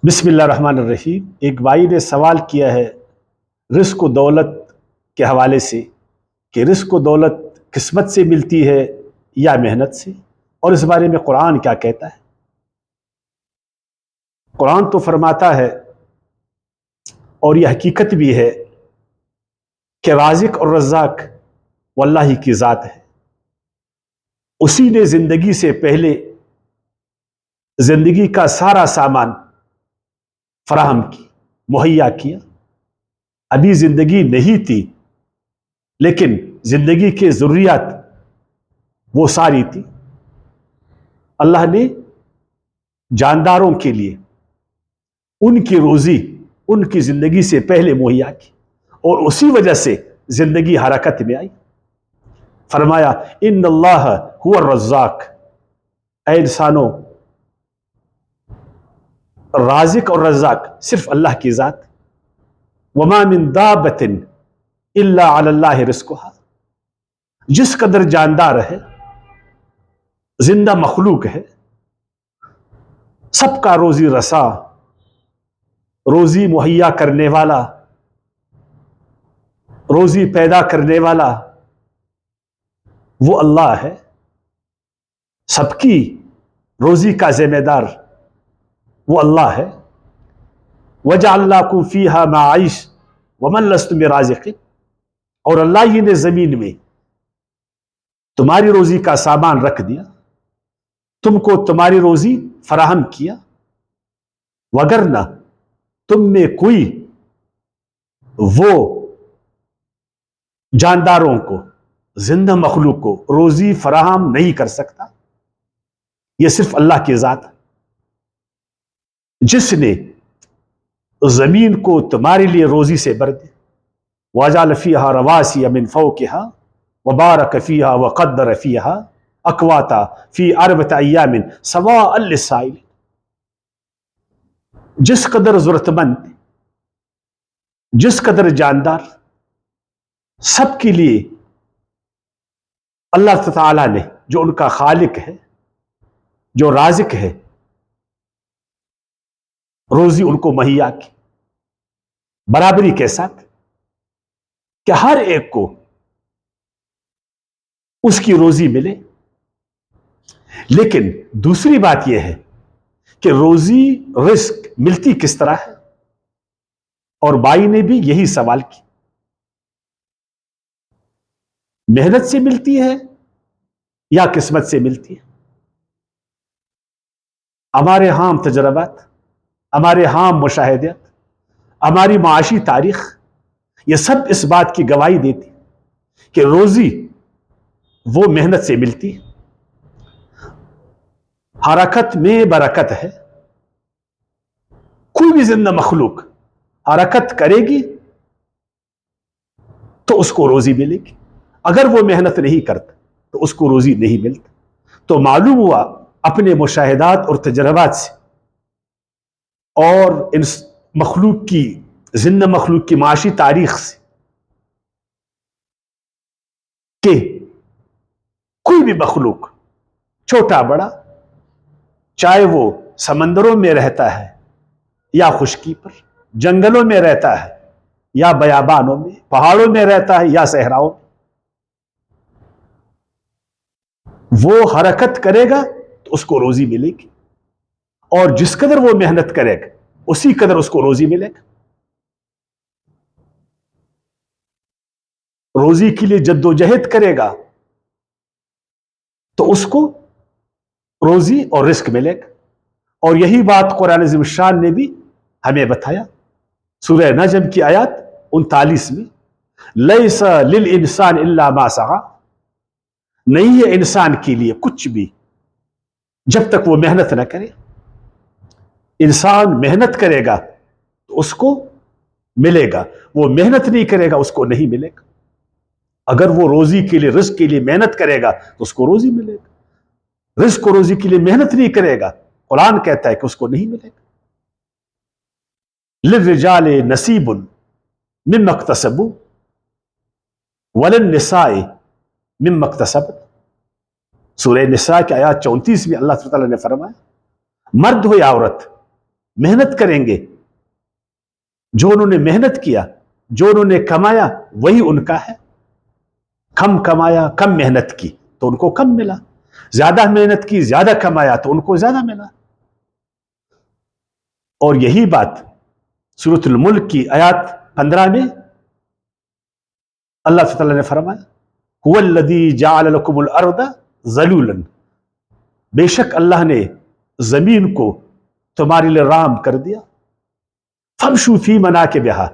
بسم اللہ الرحمن الرحیم۔ ایک بھائی نے سوال کیا ہے رزق و دولت کے حوالے سے کہ رزق و دولت قسمت سے ملتی ہے یا محنت سے، اور اس بارے میں قرآن کیا کہتا ہے۔ قرآن تو فرماتا ہے، اور یہ حقیقت بھی ہے، کہ رازق اور رزاق وہ اللہ ہی کی ذات ہے۔ اسی نے زندگی سے پہلے زندگی کا سارا سامان فراہم کی، مہیا کیا۔ ابھی زندگی نہیں تھی، لیکن زندگی کے ضروریات وہ ساری تھی۔ اللہ نے جانداروں کے لیے ان کی روزی ان کی زندگی سے پہلے مہیا کی، اور اسی وجہ سے زندگی حرکت میں آئی۔ فرمایا ان اللہ هو الرزاق، اے انسانوں، رازق اور رزاق صرف اللہ کی ذات۔ وما من دابۃ الا علی اللہ رزقها، جس قدر جاندار ہے، زندہ مخلوق ہے، سب کا روزی رسا، روزی مہیا کرنے والا، روزی پیدا کرنے والا وہ اللہ ہے۔ سب کی روزی کا ذمہ دار وہ اللہ ہے۔ وَجَعَلْ لَكُمْ فِيهَا مَعَائِشَ وَمَن لَّسْتُم بِرَازِقِينَ، اور اللہ ہی نے زمین میں تمہاری روزی کا سامان رکھ دیا، تم کو تمہاری روزی فراہم کیا، وگرنہ تم میں کوئی وہ جانداروں کو، زندہ مخلوق کو روزی فراہم نہیں کر سکتا۔ یہ صرف اللہ کی ذات ہے، جس نے زمین کو تمہارے لیے روزی سے بھر دیا۔ وَجَعَلَ فِيهَا رَوَاسِيَ مِن فَوْقِهَا وَبَارَكَ فِيهَا وَقَدَّرَ فِيهَا أَقْوَاتًا فِي 4 أَيَّامٍ سَوَاءً لِلسَّائِلِينَ۔ جس قدر ضرورت مند، جس قدر جاندار، سب کے لیے اللہ تعالی نے، جو ان کا خالق ہے، جو رازق ہے، روزی ان کو مہیا کی، برابری کے ساتھ، کہ ہر ایک کو اس کی روزی ملے۔ لیکن دوسری بات یہ ہے کہ روزی رزق ملتی کس طرح ہے، اور بھائی نے بھی یہی سوال کی، محنت سے ملتی ہے یا قسمت سے ملتی ہے۔ ہمارے عام تجربات، ہمارے عام مشاہدات، ہماری معاشی تاریخ، یہ سب اس بات کی گواہی دیتی کہ روزی وہ محنت سے ملتی ہے۔ حرکت میں برکت ہے۔ کوئی بھی زندہ مخلوق حرکت کرے گی تو اس کو روزی ملے گی، اگر وہ محنت نہیں کرتا تو اس کو روزی نہیں ملتا۔ تو معلوم ہوا اپنے مشاہدات اور تجربات سے، اور ان مخلوق کی، زندہ مخلوق کی معاشی تاریخ سے، کہ کوئی بھی مخلوق، چھوٹا بڑا، چاہے وہ سمندروں میں رہتا ہے یا خشکی پر، جنگلوں میں رہتا ہے یا بیابانوں میں، پہاڑوں میں رہتا ہے یا صحراؤں میں، وہ حرکت کرے گا تو اس کو روزی ملے گی، اور جس قدر وہ محنت کرے گا اسی قدر اس کو روزی ملے گا۔ روزی کے لیے جدوجہد کرے گا تو اس کو روزی اور رزق ملے گا۔ اور یہی بات قرآن عظیم الشان نے بھی ہمیں بتایا، سورہ نجم کی آیات 39 میں، لیس للانسان الا ما سعی، نہیں ہے انسان کے لیے کچھ بھی جب تک وہ محنت نہ کرے۔ انسان محنت کرے گا تو اس کو ملے گا، وہ محنت نہیں کرے گا اس کو نہیں ملے گا۔ اگر وہ روزی کے لیے، رزق کے لیے محنت کرے گا تو اس کو روزی ملے گا۔ رزق و روزی کے لیے محنت نہیں کرے گا، قرآن کہتا ہے کہ اس کو نہیں ملے گا۔ للرجال نصیب مما اکتسبوا وللنساء مما اکتسبن، سورہ نساء کی آیات 34 میں اللہ تعالیٰ نے فرمایا، مرد ہو یا عورت محنت کریں گے، جو انہوں نے محنت کیا، جو انہوں نے کمایا وہی ان کا ہے۔ کم کمایا، کم محنت کی تو ان کو کم ملا، زیادہ محنت کی، زیادہ کمایا تو ان کو زیادہ ملا۔ اور یہی بات سورۃ الملک کی آیات 15 میں اللہ تعالی نے فرمایا، هو الذی جعل لکم الارض ذلولا، بے شک اللہ نے زمین کو تمہارے لیے رام کر دیا، فامشوا فی مناکبہا،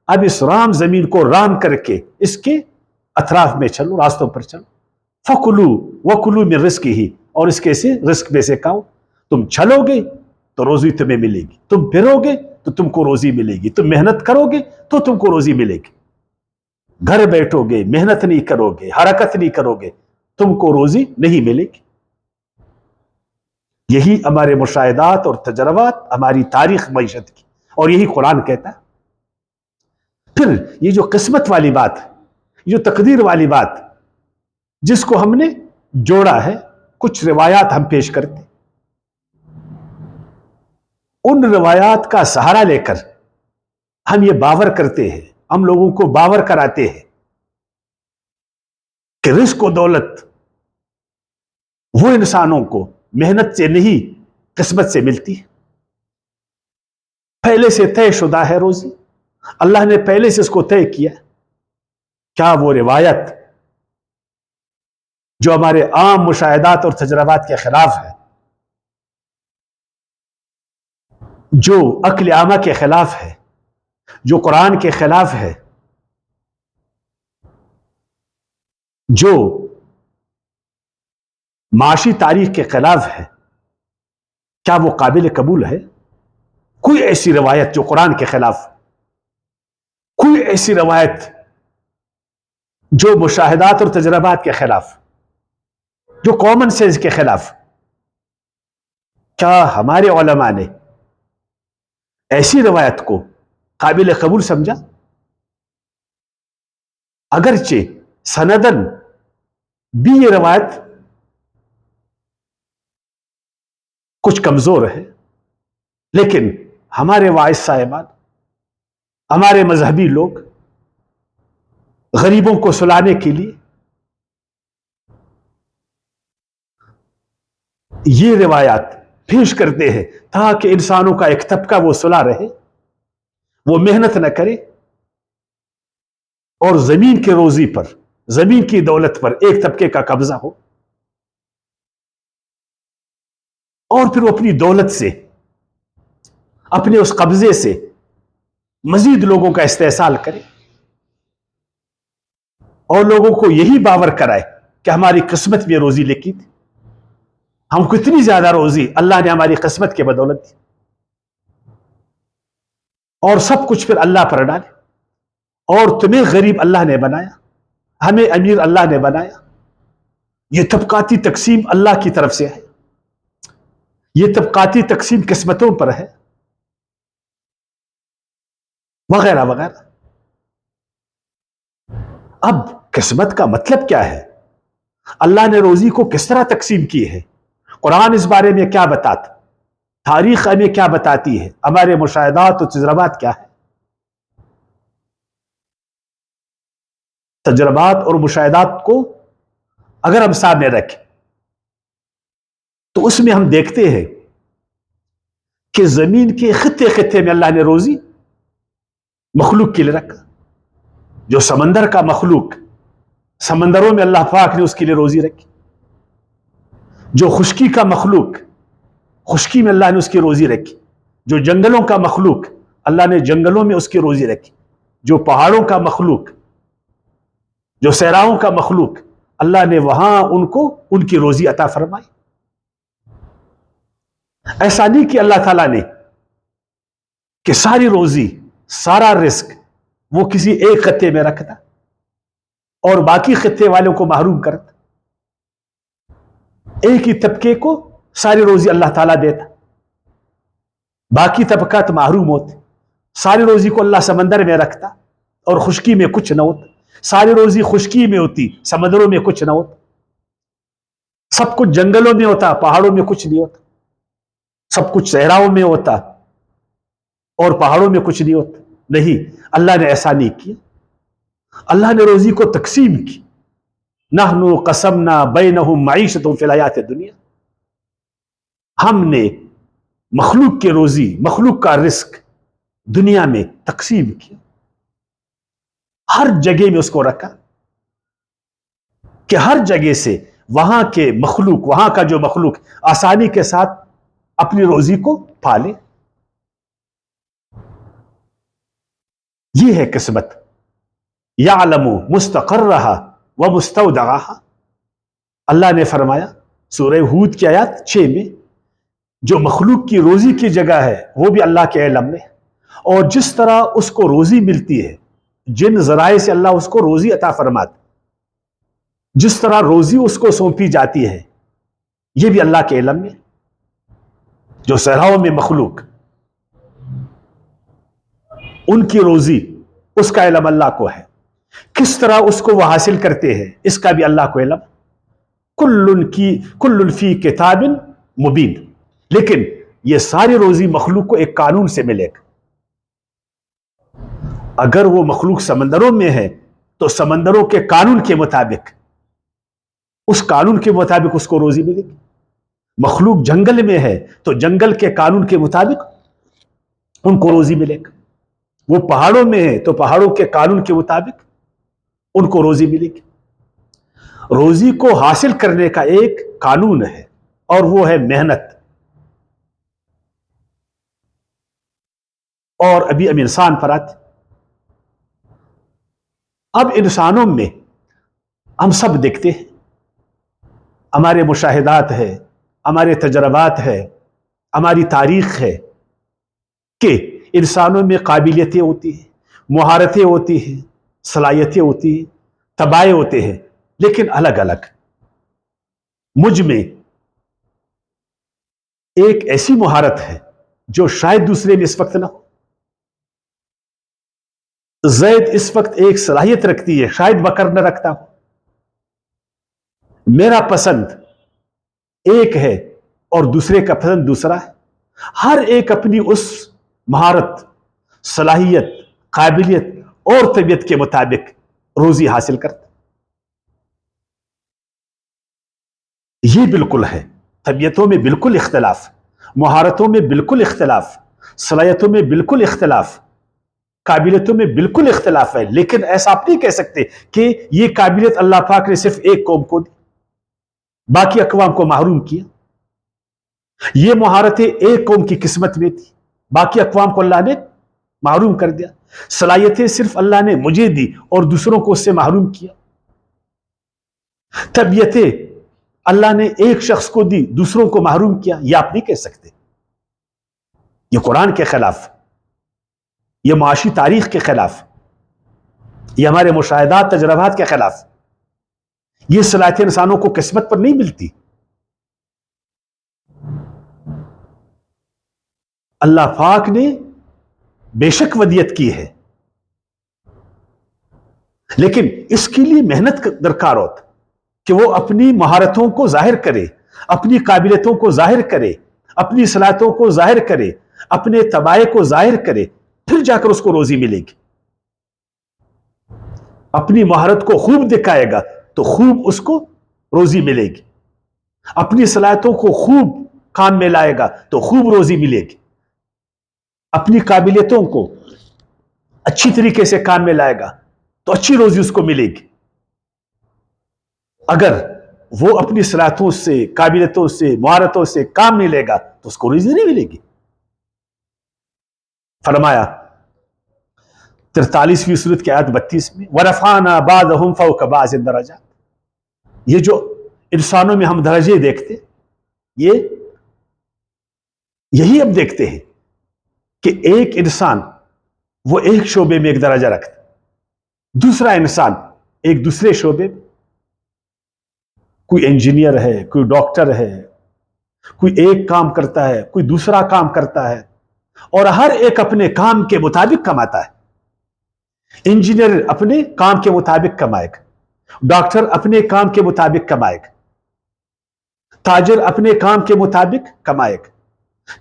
اب اس رام زمین کو رام کر کے اس کے اطراف میں چلو، راستوں پر چلو، فکلوا وکلوا من رزقہ، اور اس کے سے رزق میں سے کھاؤ۔ تم چلو گے تو روزی تمہیں ملے گی، تم پھرو گے تو تم کو روزی ملے گی، تم محنت کرو گے تو تم کو روزی ملے گی۔ گھر بیٹھو گے، محنت نہیں کرو گے، حرکت نہیں کرو گے، تم کو روزی نہیں ملے گی۔ یہی ہمارے مشاہدات اور تجربات، ہماری تاریخ معیشت کی، اور یہی قرآن کہتا ہے۔ پھر یہ جو قسمت والی بات، جو تقدیر والی بات جس کو ہم نے جوڑا ہے، کچھ روایات ہم پیش کرتے، ان روایات کا سہارا لے کر ہم یہ باور کرتے ہیں، ہم لوگوں کو باور کراتے ہیں کہ رزق و دولت وہ انسانوں کو محنت سے نہیں قسمت سے ملتی ہے، پہلے سے طے شدہ ہے روزی، اللہ نے پہلے سے اس کو طے کیا۔ کیا وہ روایت جو ہمارے عام مشاہدات اور تجربات کے خلاف ہے، جو عقل عامہ کے خلاف ہے، جو قرآن کے خلاف ہے، جو معاشی تاریخ کے خلاف ہے، کیا وہ قابل قبول ہے؟ کوئی ایسی روایت جو قرآن کے خلاف، کوئی ایسی روایت جو مشاہدات اور تجربات کے خلاف، جو کامن سینس کے خلاف، کیا ہمارے علماء نے ایسی روایت کو قابل قبول سمجھا؟ اگرچہ سندن بھی یہ روایت کچھ کمزور ہے، لیکن ہمارے واعظ صاحبان، ہمارے مذہبی لوگ غریبوں کو سلانے کے لیے یہ روایات پیش کرتے ہیں تاکہ انسانوں کا ایک طبقہ وہ سلا رہے، وہ محنت نہ کرے، اور زمین کے روزی پر، زمین کی دولت پر ایک طبقے کا قبضہ ہو، اور پھر وہ اپنی دولت سے، اپنے اس قبضے سے مزید لوگوں کا استحصال کرے، اور لوگوں کو یہی باور کرائے کہ ہماری قسمت میں روزی لکھی تھی، ہم کو اتنی زیادہ روزی اللہ نے ہماری قسمت کے بدولت دی، اور سب کچھ پھر اللہ پر ڈالے، اور تمہیں غریب اللہ نے بنایا، ہمیں امیر اللہ نے بنایا، یہ طبقاتی تقسیم اللہ کی طرف سے ہے، یہ طبقاتی تقسیم قسمتوں پر ہے، وغیرہ وغیرہ۔ اب قسمت کا مطلب کیا ہے؟ اللہ نے روزی کو کس طرح تقسیم کی ہے؟ قرآن اس بارے میں کیا بتاتا؟ تاریخ ہمیں کیا بتاتی ہے؟ ہمارے مشاہدات و تجربات کیا ہے؟ تجربات اور مشاہدات کو اگر ہم سامنے رکھیں تو اس میں ہم دیکھتے ہیں کہ زمین کے خطے خطے میں اللہ نے روزی مخلوق کے لیے رکھا۔ جو سمندر کا مخلوق، سمندروں میں اللہ پاک نے اس کے لیے روزی رکھی۔ جو خشکی کا مخلوق، خشکی میں اللہ نے اس کی روزی رکھی۔ جو جنگلوں کا مخلوق، اللہ نے جنگلوں میں اس کی روزی رکھی۔ جو پہاڑوں کا مخلوق، جو صحراؤں کا مخلوق، اللہ نے وہاں ان کو ان کی روزی عطا فرمائی۔ ایسا نہیں کہ اللہ تعالیٰ نے کہ ساری روزی، سارا رزق وہ کسی ایک خطے میں رکھتا اور باقی خطے والوں کو محروم کرتا، ایک ہی طبقے کو ساری روزی اللہ تعالیٰ دیتا، باقی طبقات محروم ہوتے۔ ساری روزی کو اللہ سمندر میں رکھتا اور خشکی میں کچھ نہ ہوتا، ساری روزی خشکی میں ہوتی، سمندروں میں کچھ نہ ہوتا، سب کچھ جنگلوں میں ہوتا، پہاڑوں میں کچھ نہیں ہوتا، سب کچھ صحراؤں میں ہوتا، اور پہاڑوں میں کچھ نہیں ہوتا. نہیں، اللہ نے ایسا نہیں کیا. اللہ نے روزی کو تقسیم کی. نحن قسمنا بینہم معیشتہم فی الحیات الدنیا. ہم نے مخلوق کی روزی، مخلوق کا رزق دنیا میں تقسیم کیا. ہر جگہ میں اس کو رکھا کہ ہر جگہ سے وہاں کے مخلوق، وہاں کا جو مخلوق آسانی کے ساتھ اپنی روزی کو پالے. یہ ہے قسمت. یعلم مستقرہا ومستودعہا. اللہ نے فرمایا سورہ ہود کی آیات 6 میں، جو مخلوق کی روزی کی جگہ ہے وہ بھی اللہ کے علم میں، اور جس طرح اس کو روزی ملتی ہے، جن ذرائع سے اللہ اس کو روزی عطا فرماتا، جس طرح روزی اس کو سونپی جاتی ہے، یہ بھی اللہ کے علم میں. جو صحراؤں میں مخلوق، ان کی روزی، اس کا علم اللہ کو ہے. کس طرح اس کو وہ حاصل کرتے ہیں، اس کا بھی اللہ کو علم. کل فی کتاب مبین. لیکن یہ ساری روزی مخلوق کو ایک قانون سے ملے گا. اگر وہ مخلوق سمندروں میں ہے تو سمندروں کے قانون کے مطابق، اس قانون کے مطابق اس کو روزی ملے گی. مخلوق جنگل میں ہے تو جنگل کے قانون کے مطابق ان کو روزی ملے گا. وہ پہاڑوں میں ہے تو پہاڑوں کے قانون کے مطابق ان کو روزی ملے گی. روزی کو حاصل کرنے کا ایک قانون ہے اور وہ ہے محنت. اور ابھی ہم انسان پر آتے. اب انسانوں میں ہم سب دیکھتے ہیں، ہمارے مشاہدات ہے، ہمارے تجربات ہے، ہماری تاریخ ہے کہ انسانوں میں قابلیتیں ہوتی ہیں، مہارتیں ہوتی ہیں، صلاحیتیں ہوتی ہیں، طبائع ہوتے ہیں، لیکن الگ الگ. مجھ میں ایک ایسی مہارت ہے جو شاید دوسرے میں اس وقت نہ ہو. زید اس وقت ایک صلاحیت رکھتی ہے، شاید بکر نہ رکھتا ہو. میرا پسند ایک ہے اور دوسرے کا پسند دوسرا ہے. ہر ایک اپنی اس مہارت، صلاحیت، قابلیت اور طبیعت کے مطابق روزی حاصل کرتا. یہ بالکل ہے. طبیعتوں میں بالکل اختلاف، مہارتوں میں بالکل اختلاف، صلاحیتوں میں بالکل اختلاف، قابلیتوں میں بالکل اختلاف ہے. لیکن ایسا آپ نہیں کہہ سکتے کہ یہ قابلیت اللہ پاک نے صرف ایک قوم کو دی، باقی اقوام کو محروم کیا. یہ مہارتیں ایک قوم کی قسمت میں تھی، باقی اقوام کو اللہ نے محروم کر دیا. صلاحیتیں صرف اللہ نے مجھے دی اور دوسروں کو اس سے محروم کیا. طبیعتیں اللہ نے ایک شخص کو دی، دوسروں کو محروم کیا. یہ آپ نہیں کہہ سکتے. یہ قرآن کے خلاف، یہ معاشی تاریخ کے خلاف، یہ ہمارے مشاہدات، تجربات کے خلاف. یہ صلاحیتیں انسانوں کو قسمت پر نہیں ملتی. اللہ پاک نے بے شک ودیت کی ہے، لیکن اس کے لیے محنت درکار ہوتا کہ وہ اپنی مہارتوں کو ظاہر کرے، اپنی قابلیتوں کو ظاہر کرے، اپنی صلاحیتوں کو ظاہر کرے، اپنے طبائع کو ظاہر کرے، پھر جا کر اس کو روزی ملے گی. اپنی مہارت کو خوب دکھائے گا تو خوب اس کو روزی ملے گی. اپنی صلاحیتوں کو خوب کام میں لائے گا تو خوب روزی ملے گی. اپنی قابلیتوں کو اچھی طریقے سے کام میں لائے گا تو اچھی روزی اس کو ملے گی. اگر وہ اپنی صلاحیتوں سے، قابلیتوں سے، مہارتوں سے کام نہیں لے گا تو اس کو روزی نہیں ملے گی. فرمایا 43ویں سورت کی آیت 32 میں، وَرَفَعْنَا بَعْضَهُمْ فَوْقَ بَعْضٍ دَرَجَاتٍ. یہ جو انسانوں میں ہم درجے دیکھتے، یہی اب دیکھتے ہیں کہ ایک انسان وہ ایک شعبے میں ایک درجہ رکھتا، دوسرا انسان ایک دوسرے شعبے میں، کوئی انجینئر ہے، کوئی ڈاکٹر ہے، کوئی ایک کام کرتا ہے، کوئی دوسرا کام کرتا ہے، اور ہر ایک اپنے کام کے مطابق کماتا ہے. انجینئر اپنے کام کے مطابق کمائے گا، ڈاکٹر اپنے کام کے مطابق کمائے گا، تاجر اپنے کام کے مطابق کمائے گا.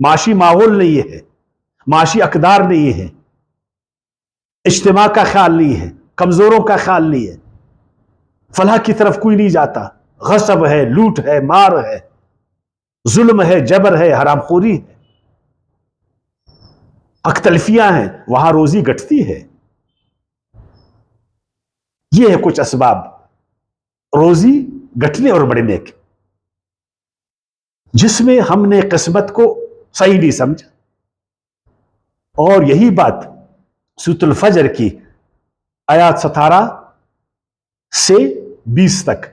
معاشی ماحول نہیں ہے، معاشی اقدار نہیں ہے، اجتماع کا خیال نہیں ہے، کمزوروں کا خیال نہیں ہے، فلاح کی طرف کوئی نہیں جاتا، غصب ہے، لوٹ ہے، مار ہے، ظلم ہے، جبر ہے، حرام خوری ہے، اختلفیاں ہیں، وہاں روزی گٹتی ہے۔ یہ ہے کچھ اسباب روزی گٹنے اور بڑھنے کے، جس میں ہم نے قسمت کو صحیح نہیں سمجھا۔ اور یہی بات سورۃ الفجر کی آیات 17 سے 20 تک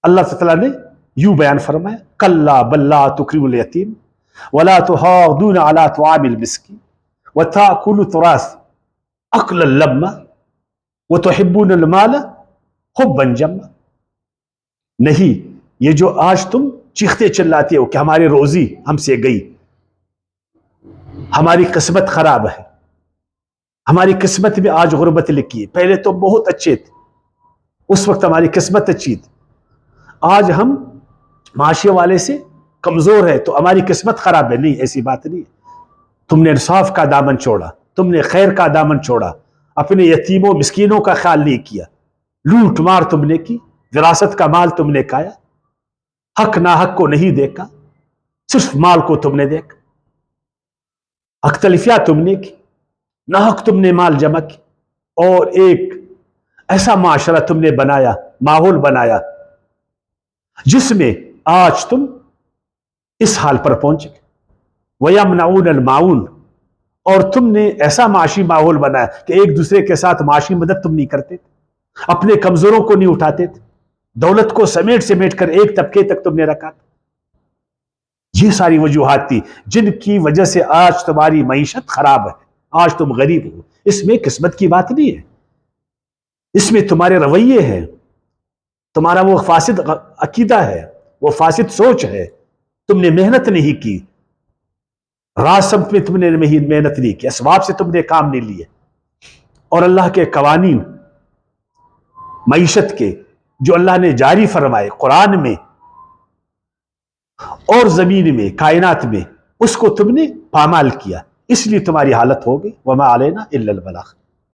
اللہ تعالیٰ نے یوں بیان فرمایا، کلا بل لا تکرمون الیتیم ولا تحاضون علی طعام المسکین وتأکلون التراث اکلا لما وتحبون المال حبا جما۔ نہیں، یہ جو آج تم چیختے چلاتے ہو کہ ہماری روزی ہم سے گئی، ہماری قسمت خراب ہے، ہماری قسمت میں آج غربت لکھی ہے، پہلے تو بہت اچھے تھے، اس وقت ہماری قسمت اچھی تھی، آج ہم معاشرے والے سے کمزور ہے تو ہماری قسمت خراب ہے۔ نہیں، ایسی بات نہیں، تم نے انصاف کا دامن چھوڑا، تم نے خیر کا دامن چھوڑا، اپنے یتیموں مسکینوں کا خیال نہیں کیا، لوٹ مار تم نے کی، وراثت کا مال تم نے کھایا، حق ناحق کو نہیں دیکھا، صرف مال کو تم نے دیکھا، اختلفیہ تم نے کی، ناحق تم نے مال جمع کی، اور ایک ایسا معاشرہ تم نے بنایا، ماحول بنایا، جس میں آج تم اس حال پر پہنچ گئے۔ وَيَمْنَعُونَ الْمَاعُونَ، اور تم نے ایسا معاشی ماحول بنایا کہ ایک دوسرے کے ساتھ معاشی مدد تم نہیں کرتے تھے، اپنے کمزوروں کو نہیں اٹھاتے تھے، دولت کو سمیٹ کر ایک طبقے تک تم نے رکھا تھا۔ یہ ساری وجوہات تھی جن کی وجہ سے آج تمہاری معیشت خراب ہے، آج تم غریب ہو۔ اس میں قسمت کی بات نہیں ہے، اس میں تمہارے رویے ہیں، تمہارا وہ فاسد عقیدہ ہے، وہ فاسد سوچ ہے، تم نے محنت نہیں کی، راست سمت میں تم نے محنت نہیں کی، اسباب سے تم نے کام نہیں لیے، اور اللہ کے قوانین معیشت کے جو اللہ نے جاری فرمائے قرآن میں اور زمین میں، کائنات میں، اس کو تم نے پامال کیا، اس لیے تمہاری حالت ہوگی۔ وما علینا الا البلاغ۔